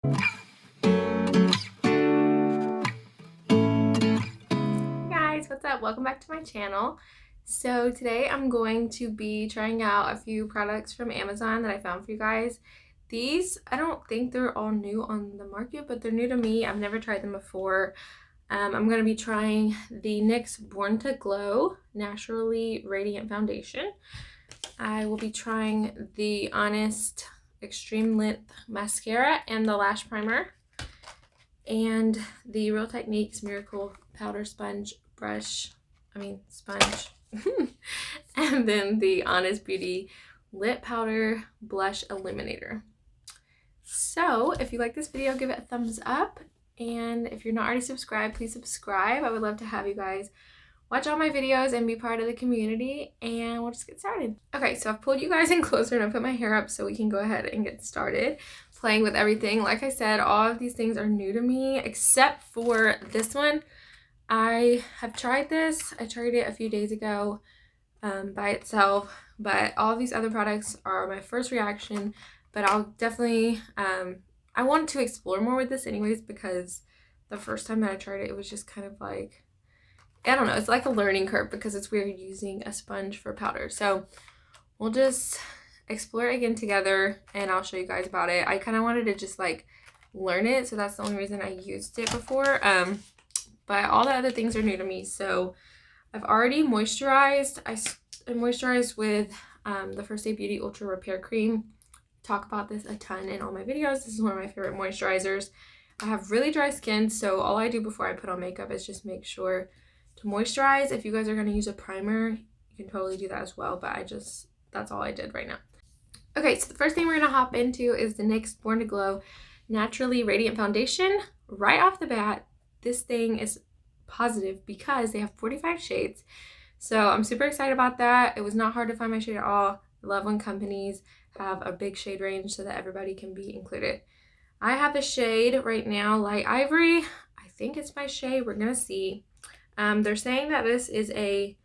Guys, what's up? Welcome back to my channel. So today I'm going to be trying out a few products from Amazon that I found for you guys. These, I don't think they're all new on the market, but they're new to me. I've never tried them before. I'm going to be trying the NYX Born to Glow Naturally Radiant Foundation. I will be trying the Honest Extreme Length Mascara and the Lash Primer, and the Real Techniques Miracle Powder Sponge Sponge. And then the Honest Beauty Lip Powder Blush Illuminator. So if you like this video, give it a thumbs up, and if you're not already subscribed, please subscribe. I would love to have you guys watch all my videos and be part of the community, and we'll just get started. Okay, so I've pulled you guys in closer and I put my hair up so we can go ahead and get started playing with everything. Like I said, all of these things are new to me except for this one. I have tried this. I tried it a few days ago by itself, but all of these other products are my first reaction. But I'll definitely, I wanted to explore more with this anyways, because the first time that I tried it, it was just kind of like, I don't know, it's like a learning curve because it's weird using a sponge for powder. So we'll just explore it again together and I'll show you guys about it. I kind of wanted to just like learn it, so that's the only reason I used it before. But all the other things are new to me. So I've already moisturized. I moisturized with the First Aid Beauty Ultra Repair Cream. Talk about this a ton in all my videos. This is one of my favorite moisturizers. I have really dry skin, so all I do before I put on makeup is just make sure to moisturize. If you guys are going to use a primer, you can totally do that as well, but that's all I did right now. Okay, so the first thing we're going to hop into is the NYX Born to Glow Naturally Radiant Foundation. Right off the bat, this thing is positive because they have 45 shades. So I'm super excited about that. It was not hard to find my shade at all. I love when companies have a big shade range so that everybody can be included. I have the shade right now, Light Ivory. I think it's my shade. We're going to see. They're saying that this is a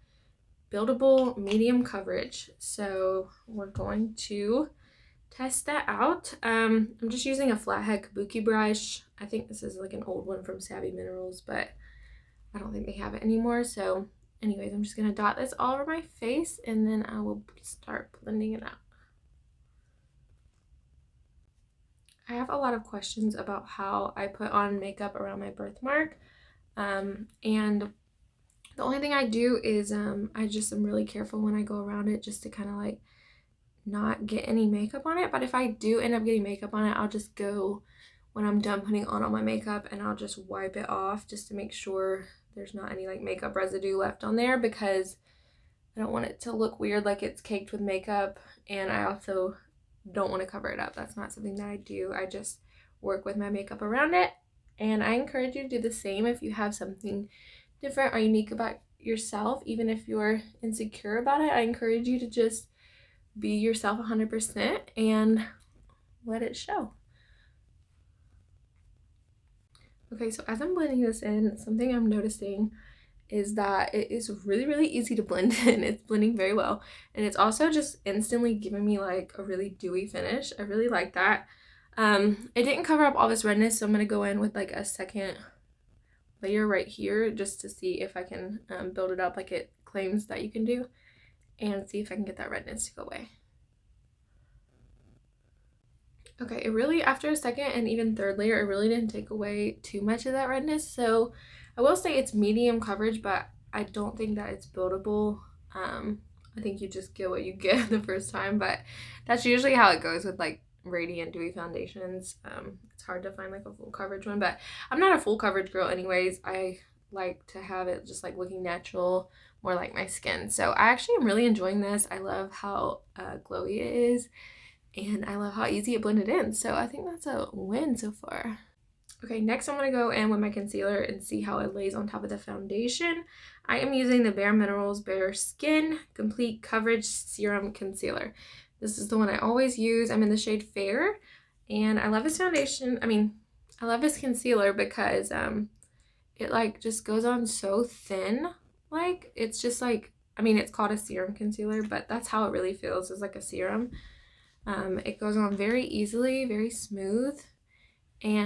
buildable medium coverage. So we're going to test that out. I'm just using a flathead kabuki brush. I think this is like an old one from Savvy Minerals, but I don't think they have it anymore. So anyways, I'm just going to dot this all over my face and then I will start blending it out. I have a lot of questions about how I put on makeup around my birthmark. And the only thing I do is I just am really careful when I go around it just to kind of like not get any makeup on it. But if I do end up getting makeup on it, I'll just go when I'm done putting on all my makeup and I'll just wipe it off just to make sure there's not any like makeup residue left on there, because I don't want it to look weird like it's caked with makeup, and I also don't want to cover it up. That's not something that I do. I just work with my makeup around it, and I encourage you to do the same if you have something different or unique about yourself. Even if you're insecure about it, I encourage you to just be yourself 100% and let it show. Okay, so as I'm blending this in, something I'm noticing is that it is really, really easy to blend in. It's blending very well, and it's also just instantly giving me like a really dewy finish. I really like that. It didn't cover up all this redness, so I'm gonna go in with like a second layer right here just to see if I can build it up like it claims that you can do, and see if I can get that redness to go away. Okay, it really, after a second and even third layer, it really didn't take away too much of that redness. So I will say it's medium coverage, but I don't think that it's buildable. I think you just get what you get the first time, but that's usually how it goes with like radiant dewy foundations. It's hard to find like a full coverage one, but I'm not a full coverage girl anyways. I like to have it just like looking natural, more like my skin. So I actually am really enjoying this. I love how glowy it is, and I love how easy it blended in. So I think that's a win so far. Okay, next I'm going to go in with my concealer and see how it lays on top of the foundation. I am using the Bare Minerals Bare Skin Complete Coverage Serum Concealer. This is the one I always use. I'm in the shade Fair, and I love this foundation. I love this concealer because it like just goes on so thin. Like, it's just like, it's called a serum concealer, but that's how it really feels, is like a serum. It goes on very easily, very smooth,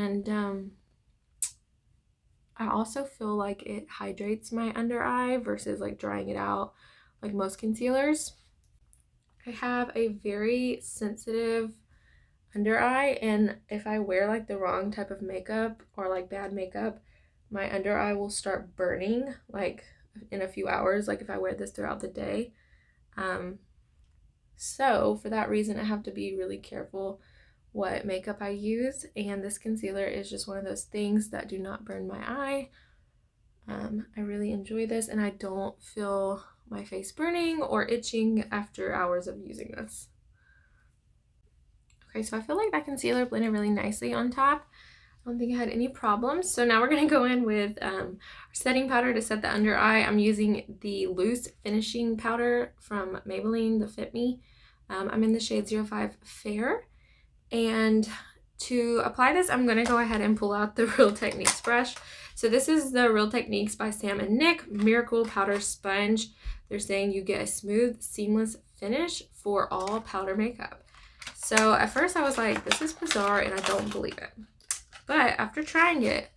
And I also feel like it hydrates my under eye versus like drying it out like most concealers. I have a very sensitive under eye, and if I wear like the wrong type of makeup or like bad makeup, my under eye will start burning like in a few hours, like if I wear this throughout the day. So for that reason, I have to be really careful what makeup I use, and this concealer is just one of those things that do not burn my eye. I really enjoy this, and I don't feel my face burning or itching after hours of using this. Okay, so I feel like that concealer blended really nicely on top. I don't think I had any problems. So now we're going to go in with our setting powder to set the under eye. I'm using the loose finishing powder from Maybelline, the Fit Me. I'm in the shade 05 Fair. And to apply this, I'm going to go ahead and pull out the Real Techniques brush. So this is the Real Techniques by Sam and Nick Miracle Powder Sponge. They're saying you get a smooth, seamless finish for all powder makeup. So at first I was like, this is bizarre and I don't believe it. But after trying it,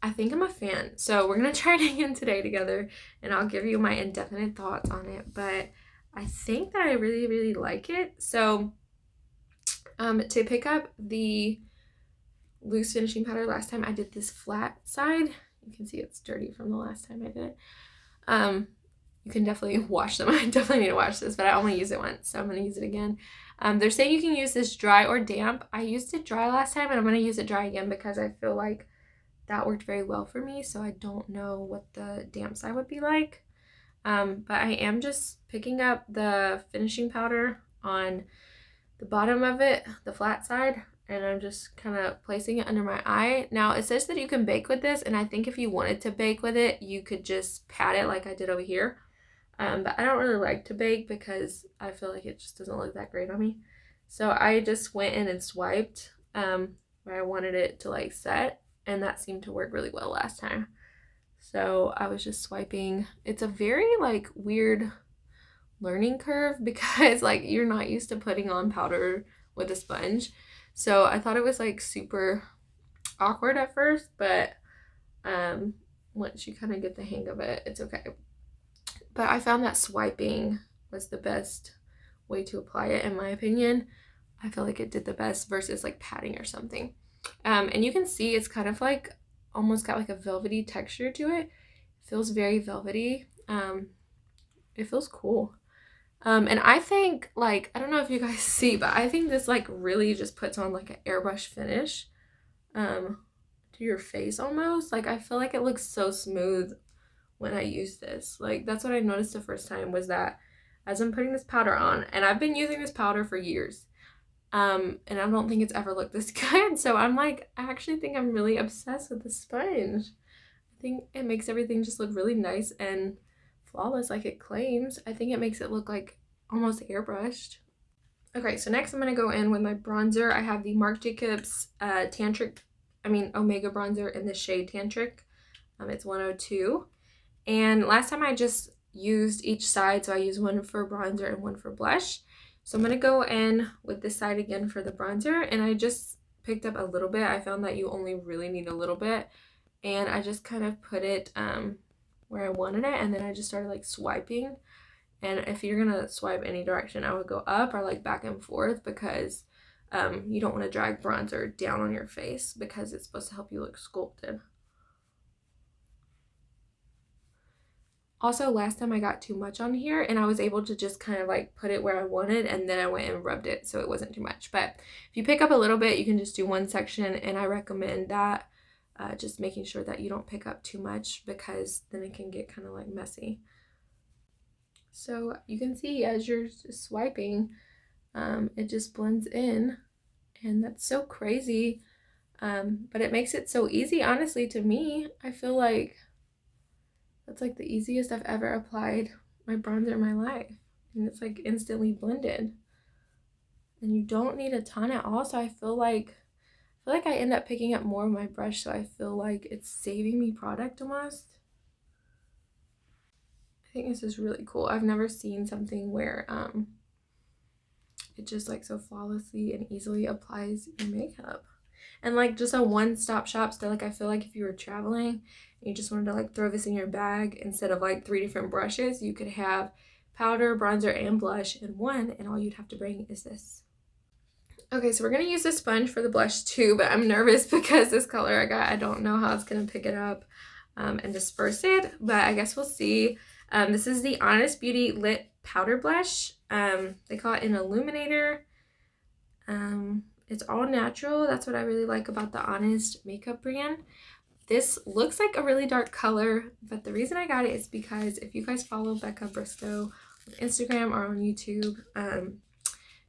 I think I'm a fan. So we're going to try it again today together, and I'll give you my indefinite thoughts on it. But I think that I really, really like it. So to pick up the loose finishing powder, last time I did this flat side. You can see it's dirty from the last time I did it. You can definitely wash them. I definitely need to wash this, but I only use it once, so I'm going to use it again. They're saying you can use this dry or damp. I used it dry last time, and I'm going to use it dry again because I feel like that worked very well for me, so I don't know what the damp side would be like. But I am just picking up the finishing powder on the bottom of it, the flat side, and I'm just kind of placing it under my eye. Now, it says that you can bake with this, and I think if you wanted to bake with it, you could just pat it like I did over here. But I don't really like to bake because I feel like it just doesn't look that great on me. So I just went in and swiped where I wanted it to like set, and that seemed to work really well last time. So I was just swiping. It's a very like weird learning curve because like you're not used to putting on powder with a sponge. So I thought it was like super awkward at first, but once you kind of get the hang of it, it's okay. But I found that swiping was the best way to apply it, in my opinion. I feel like it did the best versus like patting or something. And you can see it's kind of like almost got like a velvety texture to it. It feels very velvety. It feels cool. And I think like, I don't know if you guys see, but I think this like really just puts on like an airbrush finish to your face almost. Like I feel like it looks so smooth when I use this. Like that's what I noticed the first time, was that as I'm putting this powder on, and I've been using this powder for years, and I don't think it's ever looked this good. So I'm like, I actually think I'm really obsessed with the sponge. I think it makes everything just look really nice and flawless like it claims. I think it makes it look like almost airbrushed. Okay, so next I'm going to go in with my bronzer. I have the Marc Jacobs Omega bronzer in the shade Tantric. It's 102. And last time I just used each side, so I used one for bronzer and one for blush. So I'm going to go in with this side again for the bronzer, and I just picked up a little bit. I found that you only really need a little bit, and I just kind of put it where I wanted it, and then I just started like swiping. And if you're going to swipe any direction, I would go up or like back and forth, because you don't want to drag bronzer down on your face because it's supposed to help you look sculpted. Also, last time I got too much on here, and I was able to just kind of like put it where I wanted, and then I went and rubbed it so it wasn't too much. But if you pick up a little bit, you can just do one section, and I recommend that. Just making sure that you don't pick up too much, because then it can get kind of like messy. So you can see as you're just swiping, it just blends in, and that's so crazy. But it makes it so easy, honestly, to me. I feel like that's like the easiest I've ever applied my bronzer in my life. And it's like instantly blended. And you don't need a ton at all. So I feel like I end up picking up more of my brush. So I feel like it's saving me product almost. I think this is really cool. I've never seen something where it just like so flawlessly and easily applies your makeup. And like just a one-stop shop. So like I feel like if you were traveling and you just wanted to like throw this in your bag instead of like 3 different brushes, you could have powder, bronzer, and blush in one, and all you'd have to bring is this. Okay, so we're gonna use a sponge for the blush too, but I'm nervous because this color I got, I don't know how it's gonna pick it up and disperse it, but I guess we'll see. This is the Honest Beauty Lit Powder Blush. They call it an illuminator. It's all natural. That's what I really like about the Honest makeup brand. This looks like a really dark color, but the reason I got it is because if you guys follow Becca Bristow on Instagram or on YouTube,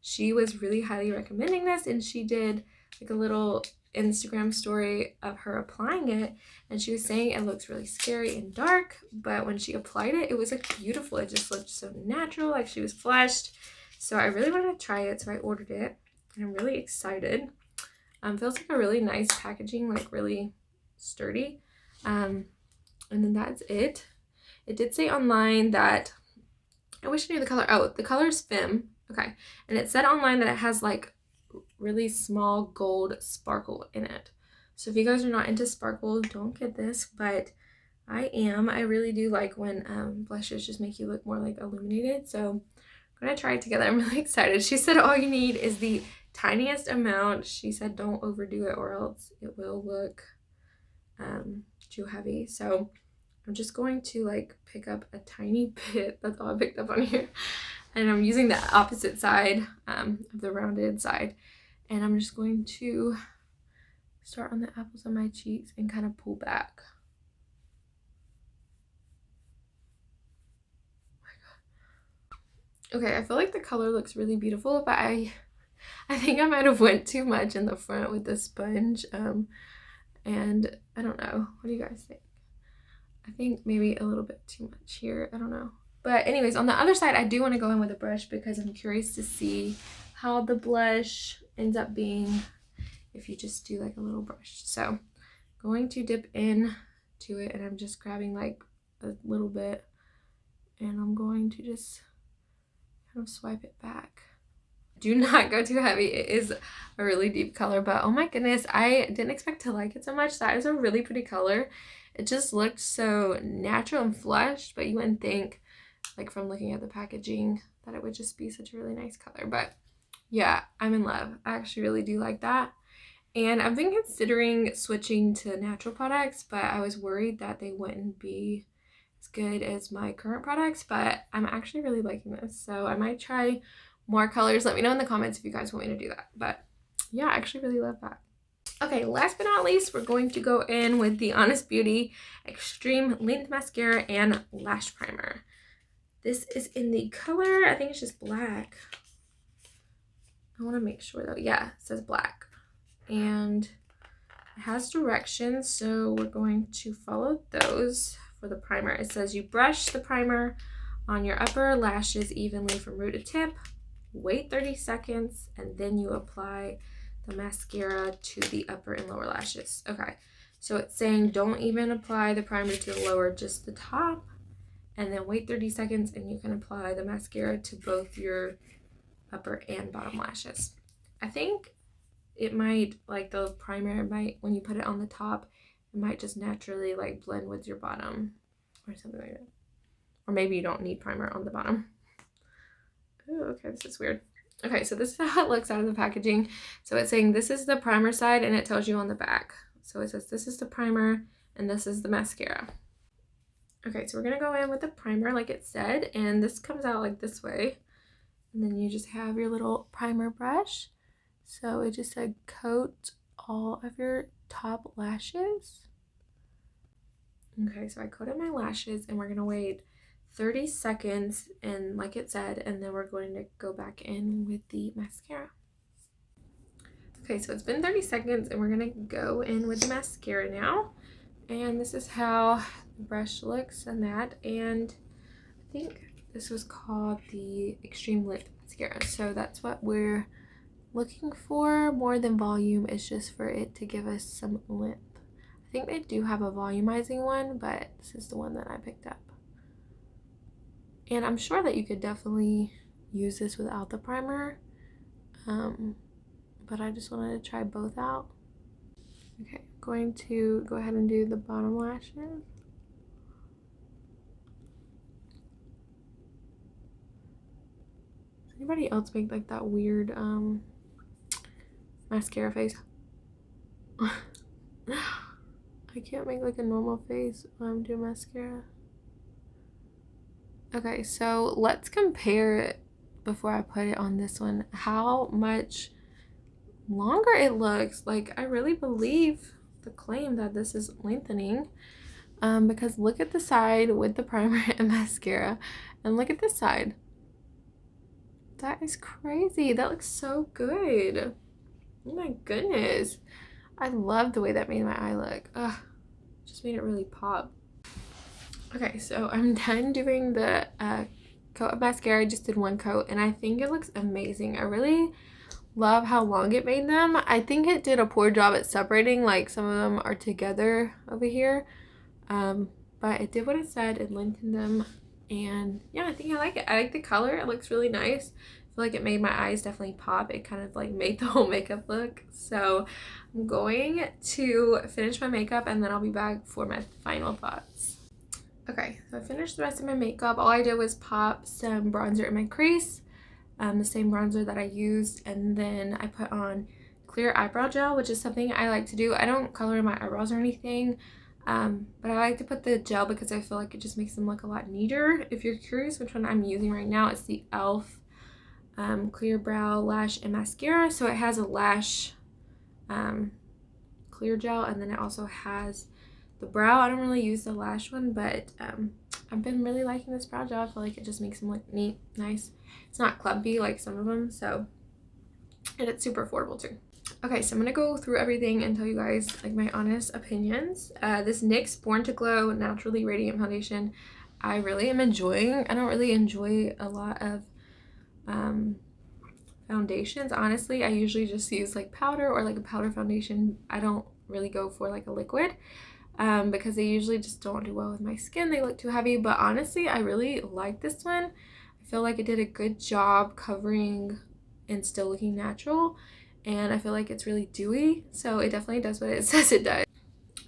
she was really highly recommending this, and she did like a little Instagram story of her applying it, and she was saying it looks really scary and dark, but when she applied it, it was like beautiful. It just looked so natural, like she was flushed. So I really wanted to try it, so I ordered it, and I'm really excited. Feels like a really nice packaging, like really sturdy. And then that's it. It did say online that, I wish I knew the color. Oh, the color is Femme. Okay, and it said online that it has like really small gold sparkle in it. So if you guys are not into sparkle, don't get this, but I am. I really do like when blushes just make you look more like illuminated. So I'm gonna try it together. I'm really excited. She said all you need is the tiniest amount. She said don't overdo it or else it will look too heavy. So I'm just going to like pick up a tiny bit. That's all I picked up on here. And I'm using the opposite side of the rounded side. And I'm just going to start on the apples of my cheeks and kind of pull back. Oh my God. Okay, I feel like the color looks really beautiful, but I think I might have went too much in the front with the sponge. And I don't know. What do you guys think? I think maybe a little bit too much here. I don't know. But anyways, on the other side, I do want to go in with a brush because I'm curious to see how the blush ends up being if you just do like a little brush. So going to dip in to it, and I'm just grabbing like a little bit, and I'm going to just kind of swipe it back. Do not go too heavy. It is a really deep color, but oh my goodness, I didn't expect to like it so much. That is a really pretty color. It just looked so natural and flushed, but you wouldn't think, like from looking at the packaging, that it would just be such a really nice color. But yeah, I'm in love. I actually really do like that. And I've been considering switching to natural products, but I was worried that they wouldn't be as good as my current products, but I'm actually really liking this. So I might try more colors. Let me know in the comments if you guys want me to do that. But yeah, I actually really love that. Okay, last but not least, we're going to go in with the Honest Beauty Extreme Length Mascara and Lash Primer. This is in the color, I think it's just black. I want to make sure though. Yeah, it says black. And it has directions, so we're going to follow those for the primer. It says you brush the primer on your upper lashes evenly from root to tip, wait 30 seconds, and then you apply the mascara to the upper and lower lashes. Okay, so it's saying don't even apply the primer to the lower, just the top, and then wait 30 seconds and you can apply the mascara to both your upper and bottom lashes. I think it might, like the primer might, when you put it on the top, it might just naturally like blend with your bottom or something like that. Or maybe you don't need primer on the bottom. Oh, okay, this is weird. Okay, so this is how it looks out of the packaging. So it's saying this is the primer side, and it tells you on the back. So it says this is the primer and this is the mascara. Okay, so we're gonna go in with the primer like it said, and this comes out like this way. And then you just have your little primer brush. So it just said coat all of your top lashes. Okay, so I coated my lashes, and we're gonna wait 30 seconds, and like it said, and then we're going to go back in with the mascara. Okay, so it's been 30 seconds, and we're gonna go in with the mascara now. And this is how the brush looks and that, and I think this was called the Extreme Length Mascara. So that's what we're looking for more than volume. It's just for it to give us some length. I think they do have a volumizing one, but this is the one that I picked up. And I'm sure that you could definitely use this without the primer, but I just wanted to try both out. Okay, I'm going to go ahead and do the bottom lashes. Does anybody else make like that weird mascara face? I can't make like a normal face when I'm doing mascara. Okay, so let's compare it before I put it on this one. How much longer it looks. Like, I really believe the claim that this is lengthening. Because look at the side with the primer and mascara, and look at this side. That is crazy. That looks so good. Oh my goodness. I love the way that made my eye look. Ugh, just made it really pop. Okay, so I'm done doing the coat of mascara. I just did one coat and I think it looks amazing. I really love how long it made them. I think it did a poor job at separating, like some of them are together over here. But it did what it said. It lengthened them, and yeah, I think I like it. I like the color. It looks really nice. I feel like it made my eyes definitely pop. It kind of like made the whole makeup look. So I'm going to finish my makeup and then I'll be back for my final thoughts. Okay, so I finished the rest of my makeup. All I did was pop some bronzer in my crease, the same bronzer that I used, and then I put on clear eyebrow gel, which is something I like to do. I don't color my eyebrows or anything, but I like to put the gel because I feel like it just makes them look a lot neater. If you're curious which one I'm using right now, it's the e.l.f. Clear Brow Lash and Mascara. So it has a lash clear gel, and then it also has the brow. I don't really use the lash one, but I've been really liking this brow gel. I feel like it just makes them look neat, nice. It's not clumpy like some of them, so, and it's super affordable too. Okay, so I'm gonna go through everything and tell you guys like my honest opinions. This NYX Born to Glow Naturally Radiant Foundation, I really am enjoying. I don't really enjoy a lot of foundations, honestly. I usually just use like powder or like a powder foundation. I don't really go for like a liquid because they usually just don't do well with my skin. They look too heavy, but honestly, I really like this one. I feel like it did a good job covering and still looking natural, and I feel like it's really dewy, so it definitely does what it says it does.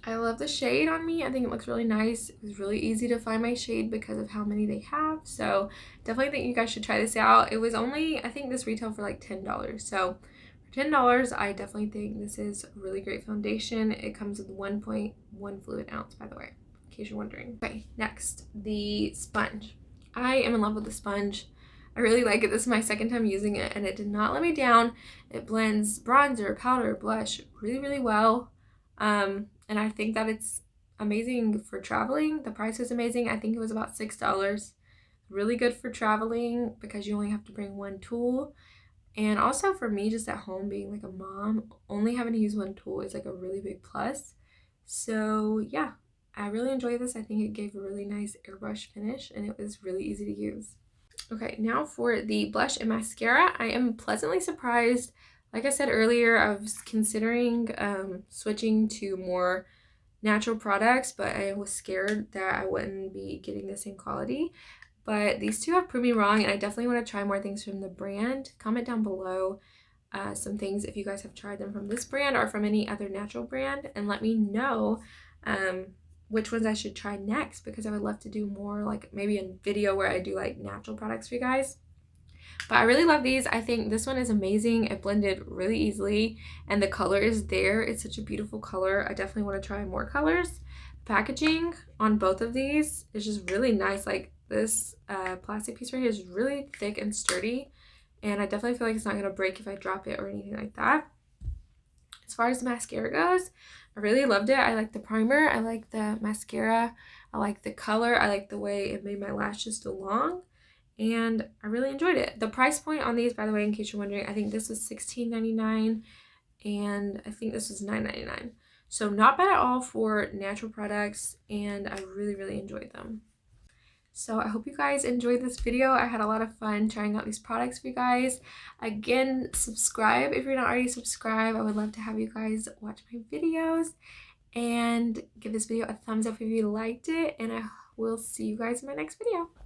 I love the shade on me. I think it looks really nice. It was really easy to find my shade because of how many they have, so definitely think you guys should try this out. It was only, I think this retailed for like $10, so for $10 I definitely think this is a really great foundation. It comes with 1.1 fluid ounce, by the way, in case you're wondering. Okay, next, the sponge. I am in love with the sponge. I really like it. This is my second time using it and it did not let me down. It blends bronzer, powder, blush really, really well. And I think that it's amazing for traveling. The price is amazing. I think it was about $6. Really good for traveling because you only have to bring one tool. And also for me, just at home being like a mom, only having to use one tool is like a really big plus. So yeah, I really enjoy this. I think it gave a really nice airbrush finish and it was really easy to use. Okay, now for the blush and mascara. I am pleasantly surprised. Like I said earlier, I was considering switching to more natural products, but I was scared that I wouldn't be getting the same quality. But these two have proved me wrong, and I definitely want to try more things from the brand. Comment down below some things if you guys have tried them from this brand or from any other natural brand, and let me know which ones I should try next, because I would love to do more, like maybe a video where I do like natural products for you guys. But I really love these. I think this one is amazing. It blended really easily and the color is there. It's such a beautiful color. I definitely want to try more colors. Packaging on both of these is just really nice. Like this plastic piece right here is really thick and sturdy, and I definitely feel like it's not going to break if I drop it or anything like that. As far as the mascara goes, I really loved it. I like the primer. I like the mascara. I like the color. I like the way it made my lashes still long. And I really enjoyed it. The price point on these, by the way, in case you're wondering, I think this was $16.99 and I think this was $9.99. So not bad at all for natural products, and I really, really enjoyed them. So I hope you guys enjoyed this video. I had a lot of fun trying out these products for you guys. Again, subscribe if you're not already subscribed. I would love to have you guys watch my videos, and give this video a thumbs up if you liked it, and I will see you guys in my next video.